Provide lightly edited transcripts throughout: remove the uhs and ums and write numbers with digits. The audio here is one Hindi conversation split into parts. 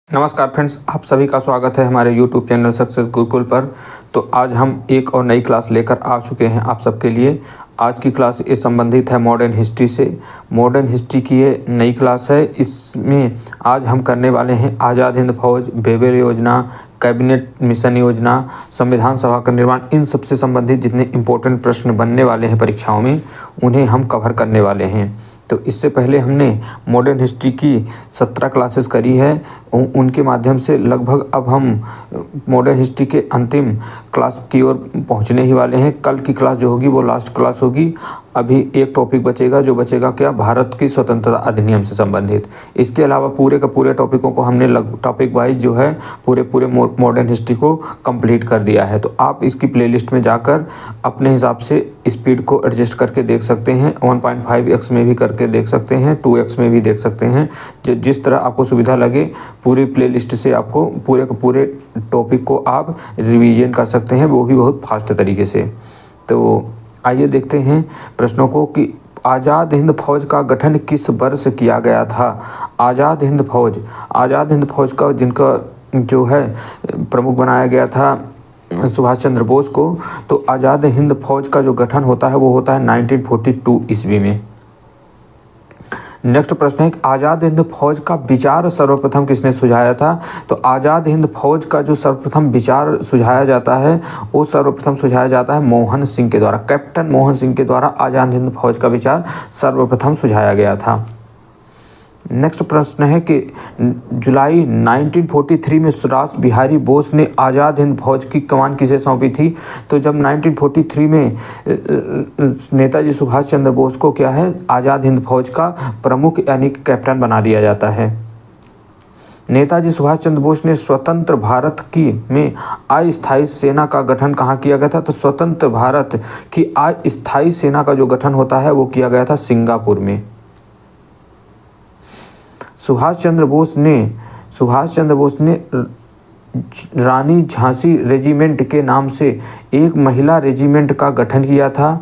नमस्कार फ्रेंड्स, आप सभी का स्वागत है हमारे YouTube चैनल सक्सेस गुरुकुल पर। तो आज हम एक और नई क्लास लेकर आ चुके हैं आप सबके लिए। आज की क्लास इस संबंधित है मॉडर्न हिस्ट्री से। मॉडर्न हिस्ट्री की ये नई क्लास है। इसमें आज हम करने वाले हैं आज़ाद हिंद फौज, बेबेल योजना, कैबिनेट मिशन योजना, संविधान सभा का निर्माण, इन सबसे संबंधित जितने इम्पोर्टेंट प्रश्न बनने वाले हैं परीक्षाओं में उन्हें हम कवर करने वाले हैं। तो इससे पहले हमने मॉडर्न हिस्ट्री की 17 क्लासेस करी है। उनके माध्यम से लगभग अब हम मॉडर्न हिस्ट्री के अंतिम क्लास की ओर पहुंचने ही वाले हैं। कल की क्लास जो होगी वो लास्ट क्लास होगी। अभी एक टॉपिक बचेगा, जो बचेगा क्या, भारत की स्वतंत्रता अधिनियम से संबंधित। इसके अलावा पूरे का पूरे टॉपिकों को हमने टॉपिक वाइज जो है पूरे मॉडर्न हिस्ट्री को कंप्लीट कर दिया है। तो आप इसकी प्लेलिस्ट में जाकर अपने हिसाब से स्पीड को एडजस्ट करके देख सकते हैं। 1.5x में भी करके देख सकते हैं, 2x में भी देख सकते हैं। जिस तरह आपको सुविधा लगे पूरी प्लेलिस्ट से आपको पूरे टॉपिक को आप रिवीजन कर सकते हैं, वो भी बहुत फास्ट तरीके से। तो आइए देखते हैं प्रश्नों को कि आज़ाद हिंद फौज का गठन किस वर्ष किया गया था। आज़ाद हिंद फौज का जिनका जो है प्रमुख बनाया गया था सुभाष चंद्र बोस को। तो आज़ाद हिंद फौज का जो गठन होता है वो होता है 1942 ईस्वी में। नेक्स्ट प्रश्न है कि आज़ाद हिंद फौज का विचार सर्वप्रथम किसने सुझाया था। तो आज़ाद हिंद फौज का जो सर्वप्रथम विचार सुझाया जाता है वो सर्वप्रथम सुझाया जाता है मोहन सिंह के द्वारा। कैप्टन मोहन सिंह के द्वारा आज़ाद हिंद फौज का विचार सर्वप्रथम सुझाया गया था। नेक्स्ट प्रश्न है कि जुलाई 1943 में रास बिहारी बोस ने आज़ाद हिंद फौज की कमान किसे सौंपी थी। तो जब 1943 में नेताजी सुभाष चंद्र बोस को क्या है आज़ाद हिंद फौज का प्रमुख यानी कैप्टन बना दिया जाता है। नेताजी सुभाष चंद्र बोस ने स्वतंत्र भारत की में अस्थायी सेना का गठन कहाँ किया गया था। तो स्वतंत्र भारत की अस्थायी सेना का जो गठन होता है वो किया गया था सिंगापुर में। सुभाष चंद्र बोस ने रानी झांसी रेजिमेंट के नाम से एक महिला रेजिमेंट का गठन किया था।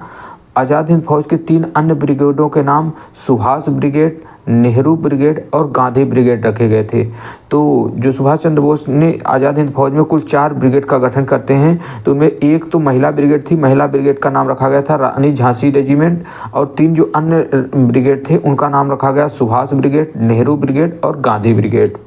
आज़ाद हिंद फौज के 3 अन्य ब्रिगेडों के नाम सुभाष ब्रिगेड, नेहरू ब्रिगेड और गांधी ब्रिगेड रखे गए थे। तो जो सुभाष चंद्र बोस ने आज़ाद हिंद फौज में कुल 4 ब्रिगेड का गठन करते हैं। तो उनमें एक तो महिला ब्रिगेड थी, महिला ब्रिगेड का नाम रखा गया था रानी झांसी रेजिमेंट, और 3 जो अन्य ब्रिगेड थे उनका नाम रखा गया सुभाष ब्रिगेड, नेहरू ब्रिगेड और गांधी ब्रिगेड।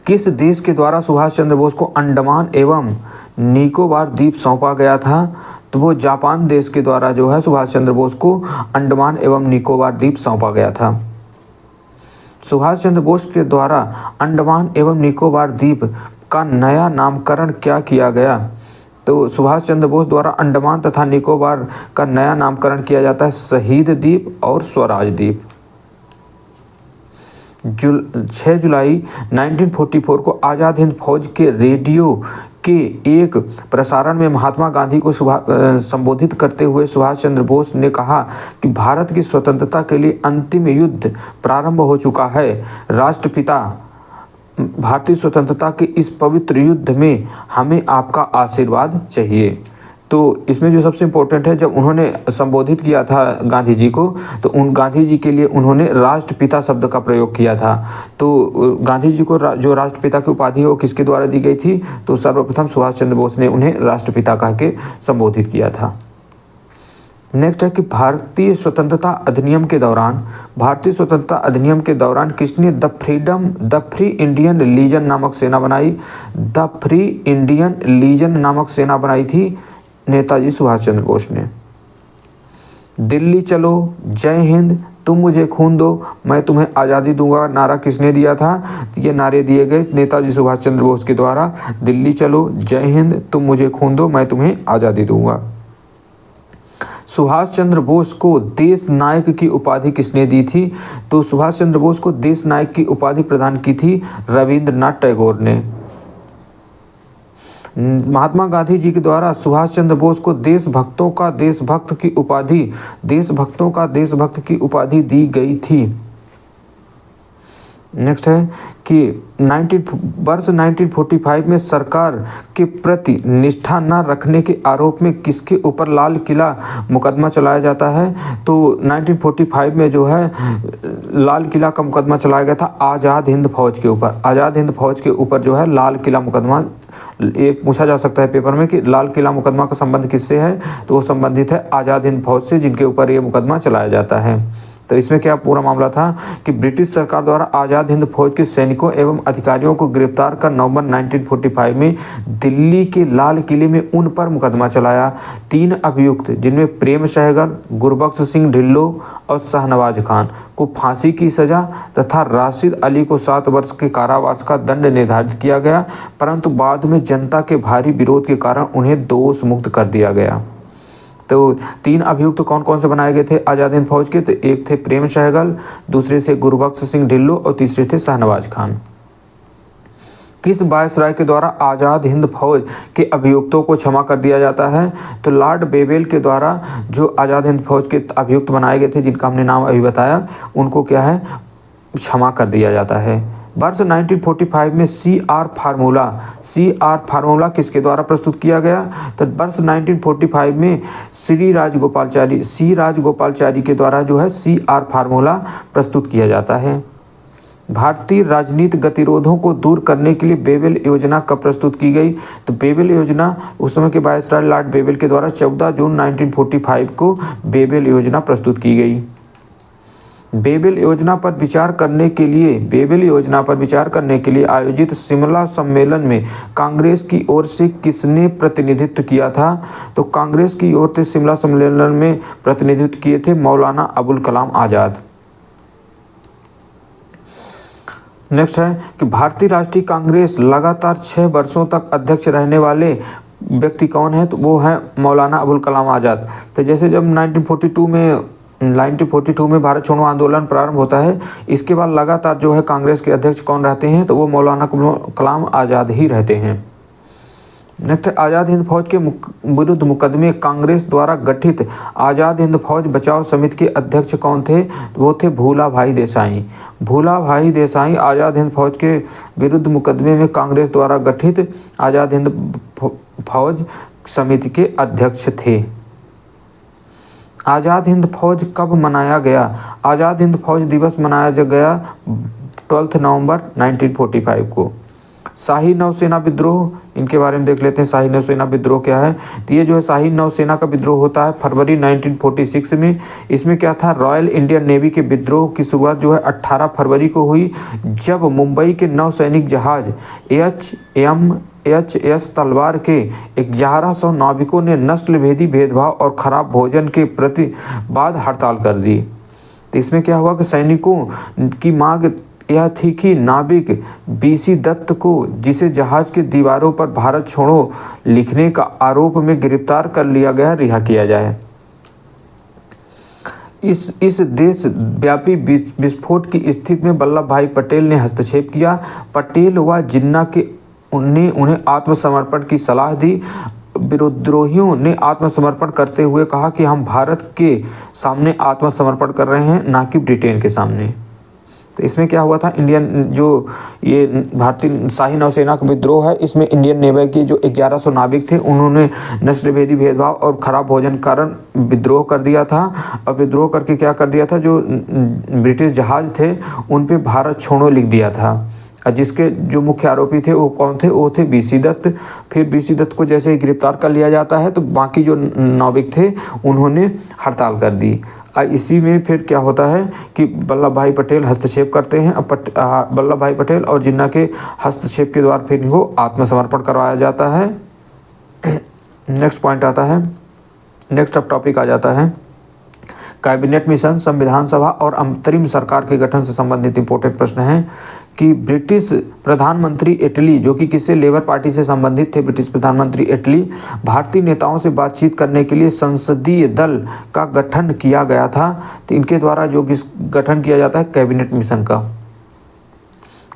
किस देश के द्वारा सुभाष चंद्र बोस को अंडमान एवं निकोबार द्वीप सौंपा गया था। तो वो जापान देश के द्वारा जो है सुभाष चंद्र बोस को अंडमान एवं निकोबार द्वीप सौंपा गया था। सुभाष चंद्र बोस के द्वारा अंडमान एवं निकोबार द्वीप का नया नामकरण क्या किया गया। तो सुभाष चंद्र बोस द्वारा अंडमान तथा निकोबार का नया नामकरण किया जाता है शहीद द्वीप और स्वराज द्वीप। 6 जुलाई 1944 को आज़ाद हिंद फौज के रेडियो के एक प्रसारण में महात्मा गांधी को संबोधित करते हुए सुभाष चंद्र बोस ने कहा कि भारत की स्वतंत्रता के लिए अंतिम युद्ध प्रारंभ हो चुका है। राष्ट्रपिता, भारतीय स्वतंत्रता के इस पवित्र युद्ध में हमें आपका आशीर्वाद चाहिए। तो इसमें जो सबसे इम्पोर्टेंट है, जब उन्होंने संबोधित किया था गांधी जी को, तो उन गांधी जी के लिए उन्होंने राष्ट्रपिता शब्द का प्रयोग किया था। तो गांधी जी को जो राष्ट्रपिता की उपाधि है वो किसके द्वारा दी गई थी। तो सर्वप्रथम सुभाष चंद्र बोस ने उन्हें राष्ट्रपिता कह के संबोधित किया था। नेक्स्ट है कि भारतीय स्वतंत्रता अधिनियम के दौरान किसने द फ्री इंडियन लीजन नामक सेना बनाई। द फ्री इंडियन लीजन नामक सेना बनाई थी नेताजी सुभाष चंद्र बोस ने। दिल्ली चलो, जय हिंद, तुम मुझे खून दो, मैं तुम्हें आज़ादी दूंगा नारा किसने दिया था। ये नारे दिए गए नेताजी सुभाष चंद्र बोस के द्वारा। दिल्ली चलो, जय हिंद, तुम मुझे खून दो, मैं तुम्हें आज़ादी दूंगा। सुभाष चंद्र बोस को देश नायक की उपाधि किसने दी थी। तो सुभाष चंद्र बोस को देश नायक की उपाधि प्रदान की थी रविंद्रनाथ टैगोर ने। महात्मा गांधी जी के द्वारा सुभाष चंद्र बोस को देशभक्तों का देशभक्त की उपाधि दी गई थी। नेक्स्ट है कि वर्ष 1945 में सरकार के प्रति निष्ठा न रखने के आरोप में किसके ऊपर लाल किला मुकदमा चलाया जाता है? तो 1945 में जो है लाल किला का मुकदमा चलाया गया था आज़ाद हिंद फौज के ऊपर। आज़ाद हिंद फौज के ऊपर जो है लाल किला मुकदमा, ये पूछा जा सकता है पेपर में कि लाल किला मुकदमा का संबंध किससे है? तो वो संबंधित है आज़ाद हिंद फौज से, जिनके ऊपर ये मुकदमा चलाया जाता है। तो इसमें क्या पूरा मामला था कि ब्रिटिश सरकार द्वारा आज़ाद हिंद फौज के सैनिकों एवं अधिकारियों को गिरफ्तार कर नवंबर 1945 में दिल्ली के लाल किले में उन पर मुकदमा चलाया। 3 अभियुक्त, जिनमें प्रेम सहगल, गुरबख्श सिंह ढिल्लो और शाहनवाज खान को फांसी की सजा तथा राशिद अली को 7 वर्ष के कारावास का दंड निर्धारित किया गया, परंतु बाद में जनता के भारी विरोध के कारण उन्हें दोष मुक्त कर दिया गया। तो 3 अभियुक्त कौन कौन से बनाए गए थे आज़ाद हिंद फौज के? तो एक थे प्रेम सहगल, दूसरे से गुरबख्श सिंह ढिल्लो और तीसरे थे शाहनवाज खान। किस वायसराय के द्वारा आज़ाद हिंद फौज के अभियुक्तों को क्षमा कर दिया जाता है? तो लॉर्ड बेवेल के द्वारा जो आज़ाद हिंद फौज के अभियुक्त बनाए गए थे, जिनका हमने नाम अभी बताया, उनको क्या है, क्षमा कर दिया जाता है। वर्ष 1945 में CR फार्मूला किसके द्वारा प्रस्तुत किया गया? तो वर्ष 1945 में सी राजगोपालचारी के द्वारा जो है CR फार्मूला प्रस्तुत किया जाता है। भारतीय राजनीतिक गतिरोधों को दूर करने के लिए बेबेल योजना कब प्रस्तुत की गई? तो बेबेल योजना उस समय के वायसराय लॉर्ड बेबेल के द्वारा 14 जून 1945 को बेबेल योजना प्रस्तुत की गई। बेबेल योजना पर विचार करने के लिए आयोजित शिमला सम्मेलन में कांग्रेस की ओर से किसने प्रतिनिधित्व किया था? तो कांग्रेस की ओर से शिमला सम्मेलन में प्रतिनिधित्व किए थे मौलाना अबुल कलाम आज़ाद। नेक्स्ट है कि भारतीय राष्ट्रीय कांग्रेस लगातार 6 वर्षों तक अध्यक्ष रहने वाले व्यक्ति कौन है? तो वो है मौलाना अबुल कलाम आज़ाद। तो जैसे जब 1942 में भारत छोड़ो आंदोलन प्रारंभ होता है, इसके बाद लगातार जो है कांग्रेस के अध्यक्ष कौन रहते हैं? तो वो मौलाना कलाम आज़ाद ही रहते हैं। नेक्स्ट, आज़ाद हिंद फौज के विरुद्ध मुकदमे कांग्रेस द्वारा गठित आज़ाद हिंद फौज बचाव समिति के अध्यक्ष कौन थे? वो थे भूला भाई देसाई। भूला भाई देसाई आज़ाद हिंद फौज के विरुद्ध मुकदमे में कांग्रेस द्वारा गठित आज़ाद हिंद फौज समिति के अध्यक्ष थे। आज़ाद हिंद फौज कब मनाया गया? आज़ाद हिंद फौज दिवस मनाया गया 12 नवंबर 1945 को। शाही नौसेना विद्रोह, इनके बारे में देख लेते हैं। शाही नौसेना विद्रोह क्या है? तो ये जो है शाही नौसेना का विद्रोह होता है फरवरी 1946 में। इसमें क्या था, रॉयल इंडियन नेवी के विद्रोह की शुरुआत जो है 18 फरवरी को हुई, जब मुंबई के नौसैनिक जहाज HMS तलवार के 1100 नाविकों ने नस्लभेदी भेदभाव और खराब भोजन के प्रतिवाद हड़ताल कर दी। तो इसमें क्या हुआ कि सैनिकों की मांग यह थी कि नाविक BC दत्त को, जिसे जहाज के दीवारों पर भारत छोड़ो लिखने का आरोप में गिरफ्तार कर लिया गया, रिहा किया जाए। इस देश व्यापी विस्फोट की स्थिति में वल्लभ भाई पटेल ने हस्तक्षेप किया। पटेल व जिन्ना के उन्हें आत्मसमर्पण की सलाह दी। विद्रोहियों ने आत्मसमर्पण करते हुए कहा कि हम भारत के सामने आत्मसमर्पण कर रहे हैं, ना कि ब्रिटेन के सामने। तो इसमें क्या हुआ था, ये भारतीय शाही नौसेना का विद्रोह है, इसमें इंडियन नेवी के जो 1100 नाविक थे, उन्होंने नस्लभेदी भेदभाव और खराब भोजन के कारण विद्रोह कर दिया था। और विद्रोह करके क्या कर दिया था, जो ब्रिटिश जहाज थे उन पे भारत छोड़ो लिख दिया था। जिसके जो मुख्य आरोपी थे वो कौन थे? वो थे BC दत्त। फिर BC दत्त को जैसे ही गिरफ्तार कर लिया जाता है तो बाकी जो नाविक थे उन्होंने हड़ताल कर दी। इसी में फिर क्या होता है कि वल्लभ भाई पटेल हस्तक्षेप करते हैं। वल्लभ भाई पटेल और जिन्ना के हस्तक्षेप के द्वारा फिर इनको आत्मसमर्पण करवाया जाता है। नेक्स्ट पॉइंट आता है, नेक्स्ट अब टॉपिक आ जाता है कैबिनेट मिशन। संविधान सभा और अंतरिम सरकार के गठन से संबंधित इंपॉर्टेंट प्रश्न है कि ब्रिटिश प्रधानमंत्री इटली, जो कि किससे, लेबर पार्टी से संबंधित थे ब्रिटिश प्रधानमंत्री इटली, भारतीय नेताओं से बातचीत करने के लिए संसदीय दल का गठन किया गया था। तो इनके द्वारा जो गठन किया जाता है कैबिनेट मिशन का।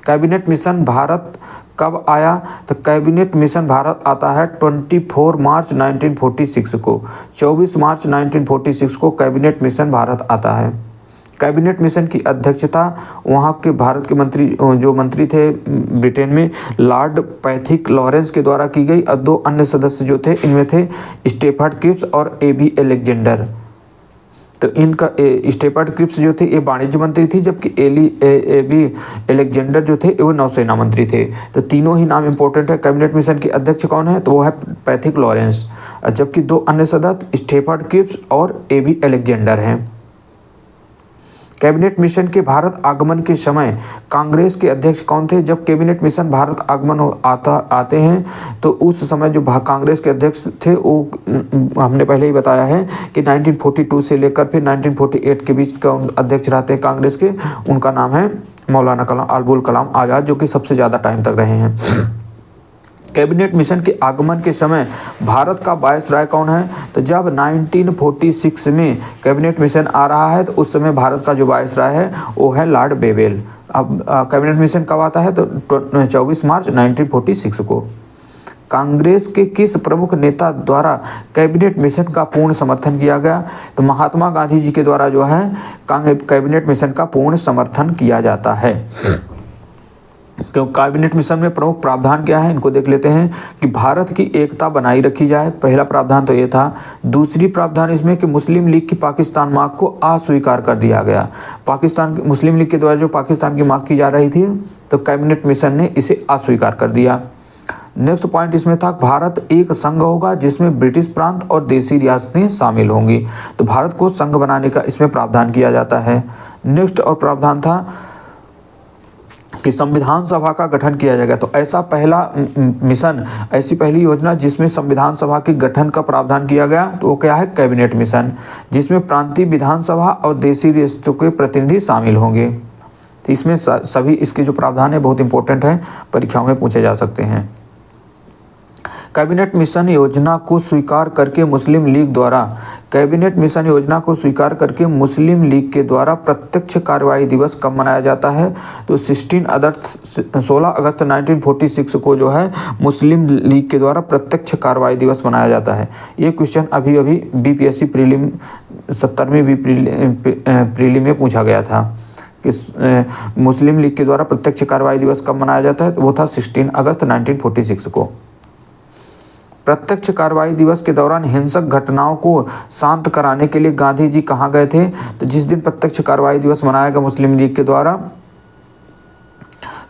कैबिनेट मिशन भारत कब आया? तो कैबिनेट मिशन भारत आता है 24 मार्च 1946 को। 24 मार्च 1946 को कैबिनेट मिशन भारत आता है। कैबिनेट मिशन की अध्यक्षता वहाँ के भारत के मंत्री थे ब्रिटेन में, लॉर्ड पैथिक लॉरेंस के द्वारा की गई। और 2 अन्य सदस्य जो थे इनमें थे स्टेफर्ड क्रिप्स और एबी अलेक्जेंडर। तो इनका स्टेफर्ड क्रिप्स जो थे ये वाणिज्य मंत्री थी, जबकि एबी अलेक्जेंडर जो थे वो नौसेना मंत्री थे। तो तीनों ही नाम इंपॉर्टेंट है। कैबिनेट मिशन के अध्यक्ष कौन है, तो वो है पैथिक लॉरेंस, जबकि 2 अन्य सदस्य स्टेफर्ड क्रिप्स और एबी अलेक्जेंडर हैं। कैबिनेट मिशन के भारत आगमन के समय कांग्रेस के अध्यक्ष कौन थे। जब कैबिनेट मिशन भारत आगमन आते हैं तो उस समय जो कांग्रेस के अध्यक्ष थे वो हमने पहले ही बताया है कि 1942 से लेकर फिर 1948 के बीच का अध्यक्ष रहते हैं कांग्रेस के। उनका नाम है मौलाना अबुल कलाम आज़ाद, जो कि सबसे ज़्यादा टाइम तक रहे हैं। कैबिनेट मिशन के आगमन के समय भारत का वायसराय कौन है, तो जब 1946 में कैबिनेट मिशन आ रहा है तो उस समय भारत का जो वायसराय है वो है लॉर्ड बेवेल। अब कैबिनेट मिशन कब आता है, तो 24 मार्च 1946 को। कांग्रेस के किस प्रमुख नेता द्वारा कैबिनेट मिशन का पूर्ण समर्थन किया गया, तो महात्मा गांधी जी के द्वारा जो है कैबिनेट मिशन का पूर्ण समर्थन किया जाता है। क्यों कैबिनेट मिशन में प्रमुख प्रावधान क्या है, इनको देख लेते हैं कि भारत की एकता बनाई रखी जाए, पहला प्रावधान तो ये था। दूसरी प्रावधान इसमें कि मुस्लिम लीग की पाकिस्तान मांग को अस्वीकार कर दिया गया। मुस्लिम लीग के द्वारा जो पाकिस्तान की मांग की जा रही थी तो कैबिनेट मिशन ने इसे अस्वीकार कर दिया। नेक्स्ट पॉइंट इसमें था भारत एक संघ होगा जिसमें ब्रिटिश प्रांत और देसी रियासतें शामिल होंगी, तो भारत को संघ बनाने का इसमें प्रावधान किया जाता है। नेक्स्ट और प्रावधान था कि संविधान सभा का गठन किया जाएगा, तो ऐसा पहला मिशन, ऐसी पहली योजना जिसमें संविधान सभा के गठन का प्रावधान किया गया, तो वो क्या है, कैबिनेट मिशन, जिसमें प्रांतीय विधानसभा और देशी रियासतों के प्रतिनिधि शामिल होंगे। तो इसमें सभी इसके जो प्रावधान है बहुत इंपॉर्टेंट है, परीक्षाओं में पूछे जा सकते हैं। कैबिनेट मिशन योजना को स्वीकार करके मुस्लिम लीग द्वारा कैबिनेट मिशन योजना को स्वीकार करके मुस्लिम लीग के द्वारा प्रत्यक्ष कार्रवाई दिवस कब मनाया जाता है, तो 16 अगस्त 1946 को जो है मुस्लिम लीग के द्वारा प्रत्यक्ष कार्रवाई दिवस मनाया जाता है। ये क्वेश्चन अभी बीपीएससी प्रीलिम 70वीं प्रीलिम में पूछा गया था कि मुस्लिम लीग के द्वारा प्रत्यक्ष कार्रवाई दिवस कब मनाया जाता है, तो वो था 16 अगस्त 1946 को। प्रत्यक्ष कार्रवाई दिवस के दौरान हिंसक घटनाओं को शांत कराने के लिए गांधी जी कहाँ गए थे, तो जिस दिन प्रत्यक्ष कार्रवाई दिवस मनाया गया मुस्लिम लीग के द्वारा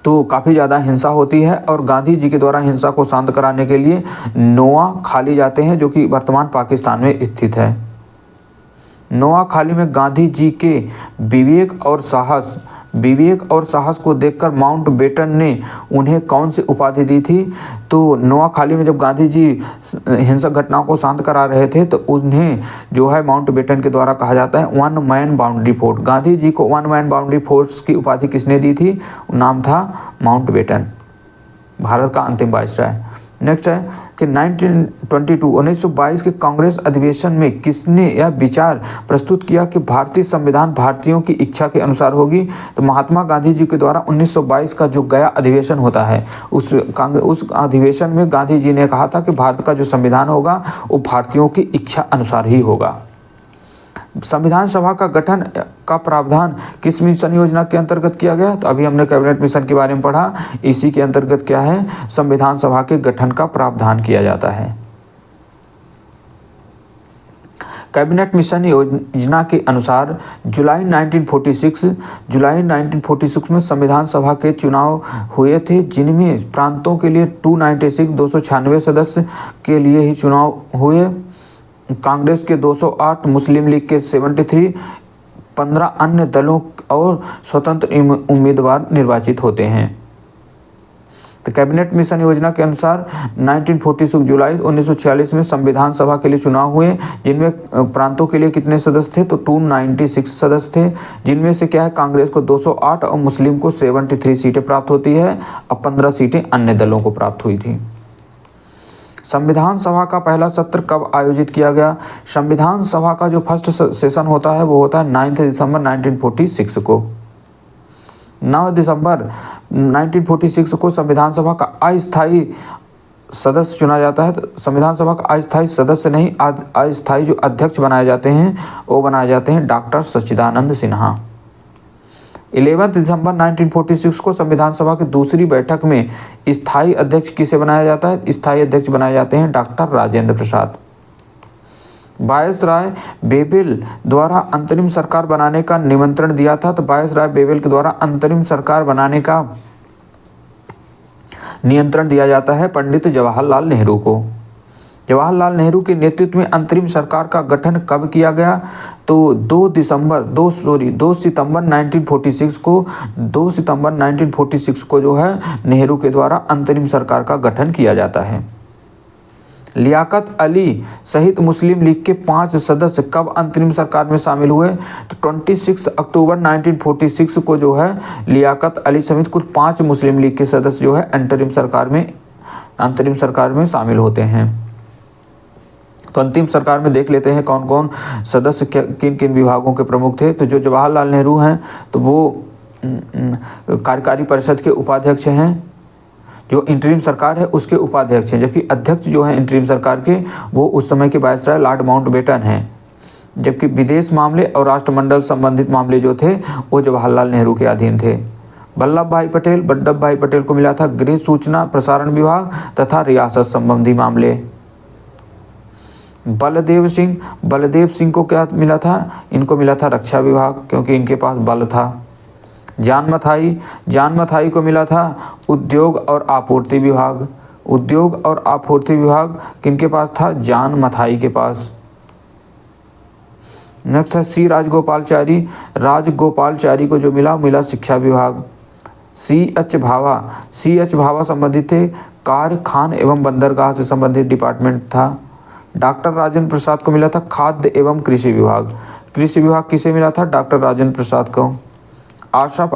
तो काफ़ी ज़्यादा हिंसा होती है और गांधी जी के द्वारा हिंसा को शांत कराने के लिए नोआ खाली जाते हैं, जो कि वर्तमान पाकिस्तान में स्थित है। नोआ खाली में गांधी जी के विवेक और साहस को देखकर माउंटबेटन ने उन्हें कौन सी उपाधि दी थी, तो नोआ खाली में जब गांधी जी हिंसक घटनाओं को शांत करा रहे थे तो उन्हें जो है माउंटबेटन के द्वारा कहा जाता है 1 man boundary force. Gandhi ji को 1 मैन बाउंड्री फोर्स की उपाधि किसने दी थी, नाम था माउंटबेटन, भारत का अंतिम वायसराय। नेक्स्ट है कि 1922 के कांग्रेस अधिवेशन में किसने यह विचार प्रस्तुत किया कि भारतीय संविधान भारतीयों की इच्छा के अनुसार होगी, तो महात्मा गांधी जी के द्वारा 1922 का जो गया अधिवेशन होता है उस अधिवेशन में गांधी जी ने कहा था कि भारत का जो संविधान होगा वो भारतीयों की इच्छा अनुसार ही होगा। संविधान सभा का गठन का प्रावधान किस मिशन योजना के अंतर्गत किया गया, तो अभी हमने कैबिनेट मिशन के बारे में पढ़ा, इसी के अंतर्गत क्या है, संविधान सभा के गठन का प्रावधान किया जाता है। कैबिनेट मिशन योजना के अनुसार जुलाई 1946 में संविधान सभा के चुनाव हुए थे, जिनमें प्रांतों के लिए 296 सदस्य के लिए ही चुनाव हुए। कांग्रेस के 208, मुस्लिम लीग के 73, 15 अन्य दलों और स्वतंत्र उम्मीदवार निर्वाचित होते हैं। तो कैबिनेट मिशन योजना के अनुसार 1946 जुलाई 1946 में संविधान सभा के लिए चुनाव हुए, जिनमें प्रांतों के लिए कितने सदस्य थे, तो 296 सदस्य थे, जिनमें से क्या है कांग्रेस को 208 और मुस्लिम को 73 सीटें प्राप्त होती है और 15 सीटें अन्य दलों को प्राप्त हुई थी। संविधान सभा का पहला सत्र कब आयोजित किया गया, संविधान सभा का जो फर्स्ट सेशन होता है वो होता है 9 दिसंबर 1946 को। 9 दिसंबर 1946 को संविधान सभा का अस्थायी सदस्य चुना जाता है। तो संविधान सभा का अस्थायी सदस्य नहीं, अस्थायी जो अध्यक्ष बनाए जाते हैं वो बनाए जाते हैं डॉक्टर सच्चिदानंद सिन्हा। 11 दिसंबर 1946 को संविधान सभा की दूसरी बैठक में स्थायी अध्यक्ष किसे बनाया जाता है? स्थायी अध्यक्ष बनाए जाते हैं doctor Rajendra Prasad. Viceroy Wavell द्वारा अंतरिम सरकार बनाने का निमंत्रण दिया था, तो वायसराय बेवेल के द्वारा अंतरिम सरकार बनाने का नियंत्रण दिया जाता है पंडित जवाहरलाल नेहरू को। जवाहरलाल नेहरू के नेतृत्व में अंतरिम सरकार का गठन कब किया गया? तो 2 सितंबर 1946 को जो है नेहरू के द्वारा अंतरिम सरकार का गठन किया जाता है। लियाकत अली सहित मुस्लिम लीग के 5 सदस्य कब अंतरिम सरकार में शामिल हुए? तो 26 अक्टूबर 1946 को जो है लियाकत अली समेत कुल 5 मुस्लिम लीग के सदस्य जो है अंतरिम सरकार में शामिल होते हैं। तो अंतिम सरकार में देख लेते हैं कौन कौन सदस्य किन किन विभागों के प्रमुख थे। तो जो जवाहरलाल नेहरू हैं तो वो कार्यकारी परिषद के उपाध्यक्ष हैं, जो इंटरिम सरकार है उसके उपाध्यक्ष हैं, जबकि अध्यक्ष जो हैं इंटरिम सरकार के वो उस समय के वायसराय लॉर्ड माउंटबेटन हैं, जबकि विदेश मामले और राष्ट्रमंडल संबंधित मामले जो थे वो जवाहरलाल नेहरू के अधीन थे। वल्लभ भाई पटेल को मिला था गृह सूचना प्रसारण विभाग तथा रियासत संबंधी मामले। बलदेव सिंह को क्या मिला था? इनको मिला था रक्षा विभाग, क्योंकि इनके पास बल था। जान मथाई को मिला था उद्योग और आपूर्ति विभाग। किनके पास था? जान मथाई के पास। नेक्स्ट है सी राजगोपालचारी को जो मिला शिक्षा विभाग। सी एच भाभा संबंधित थे कारखान एवं बंदरगाह से संबंधित डिपार्टमेंट था। डॉक्टर राजेंद्र प्रसाद को मिला था खाद्य एवं कृषि विभाग किसे मिला था? डॉक्टर राजेंद्र प्रसाद को। आसफ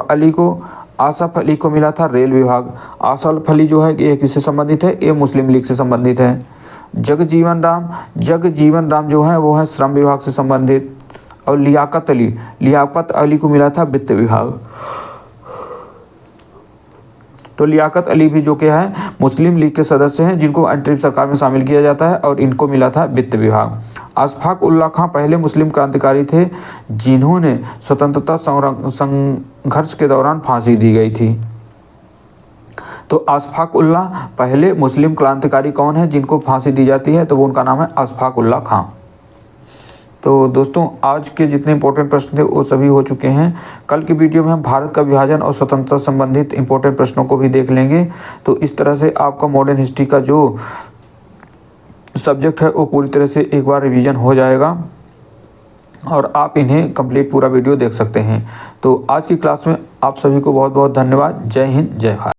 अली को मिला था रेल विभाग। आसफ अली जो है ये किससे संबंधित है? ये मुस्लिम लीग से संबंधित है। जगजीवन राम जो है वो है श्रम विभाग से संबंधित। और लियाकत अली को मिला था वित्त विभाग। तो लियाकत अली भी जो क्या है मुस्लिम लीग के सदस्य हैं जिनको अंतरिम सरकार में शामिल किया जाता है, और इनको मिला था वित्त विभाग। अशफाक उल्लाह खां पहले मुस्लिम क्रांतिकारी थे जिन्होंने स्वतंत्रता संघर्ष के दौरान फांसी दी गई थी। तो अशफाक उल्लाह पहले मुस्लिम क्रांतिकारी कौन है जिनको फांसी दी जाती है? तो वो उनका नाम है अशफाक उल्लाह खां। तो दोस्तों आज के जितने इंपॉर्टेंट प्रश्न थे वो सभी हो चुके हैं। कल की वीडियो में हम भारत का विभाजन और स्वतंत्रता संबंधित इंपॉर्टेंट प्रश्नों को भी देख लेंगे। तो इस तरह से आपका मॉडर्न हिस्ट्री का जो सब्जेक्ट है वो पूरी तरह से एक बार रिवीजन हो जाएगा और आप इन्हें कंप्लीट पूरा वीडियो देख सकते हैं। तो आज की क्लास में आप सभी को बहुत बहुत धन्यवाद। जय हिंद, जय भारत।